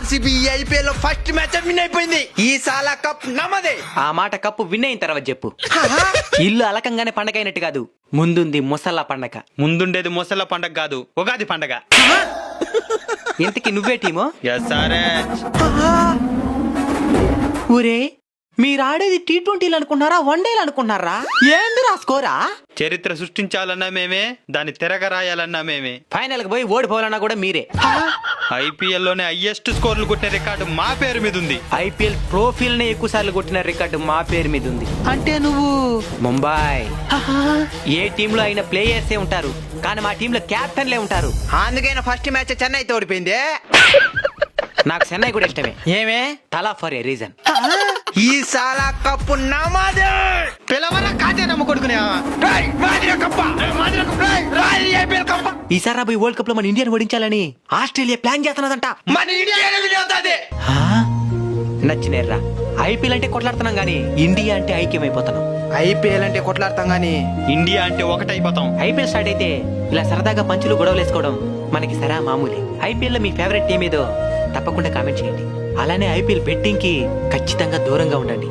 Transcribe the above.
RCB IPL first match win అయిపోయింది. ఈ సాలా కప్ నమ్మదే. ఆ మాట కప్పు విన్ అయిన తర్వాత చెప్పు. ఇల్లు అలకంగానే పండగ అయినట్టు కాదు, ముందుంది ముసల్లా పండగ. ముందుండేది ముసళ్ళ పండగ కాదు, ఉగాది పండగ. ఇంతకి నువ్వే టీమో? SRH. ఊరే, మీరు ఆడేది T20 అనుకున్నారా, వన్డేలు అనుకున్నారా? ఏంది రా స్కోరా? చరిత్ర సృష్టించాలన్నా మేమే, దాన్ని తిరగరాయాలన్నా మేమే. ఫైనల్ కి పోయి ఓడిపోవాలన్నా కూడా మీరే. IPL లోనే హైయెస్ట్ స్కోర్లు కొట్టిన రికార్డు మా పేరు మీద ఉంది. IPL ట్రోఫీల్ నే ఎక్కువ సార్లు కొట్టిన రికార్డు మా పేరు మీద ఉంది. అంటే నువ్వు ముంబై. ఏ టీమ్ లో అయిన ప్లేయర్సే ఉంటారు, కానీ మా టీంలో క్యాప్టెన్లే ఉంటారు. అందుకైనా ఫస్ట్ మ్యాచ్ చెన్నై తో ఓడిపోయింది. నాకు చెన్నై కూడా ఇష్టమే. ఏమే? తలా ఫర్ ఏ రీజన్. ఈ సాలా కప్పు నమ్మదే. పిలవరా కాదే నమ్ము కొడుకునే. ఈసారి రాబోయే వరల్డ్ కప్ లో మన ఇండియాని ఓడించాలని ఆస్ట్రేలియా ప్లాన్ చేస్తున్నదంట. మన ఇండియా విజయవుతుంది. నచ్చినేర్రా. IPL అంటే కొట్లాడుతున్నాం గానీ ఇండియా అంటే ఐక్యమైపోతున్నాం. ఐపీఎల్ అంటే కొట్లాడతాం గానీ ఇండియా అంటే ఒకటైపోతాం. IPL స్టార్ట్ అయితే ఇలా సరదాగా పంచులు గొడవలు వేసుకోవడం మనకి సరా మామూలే. IPL లో మీ ఫేవరెట్ టీం ఏదో తప్పకుండా కామెంట్ చేయండి. అలానే IPL బెట్టింగ్ కి ఖచ్చితంగా దూరంగా ఉండండి.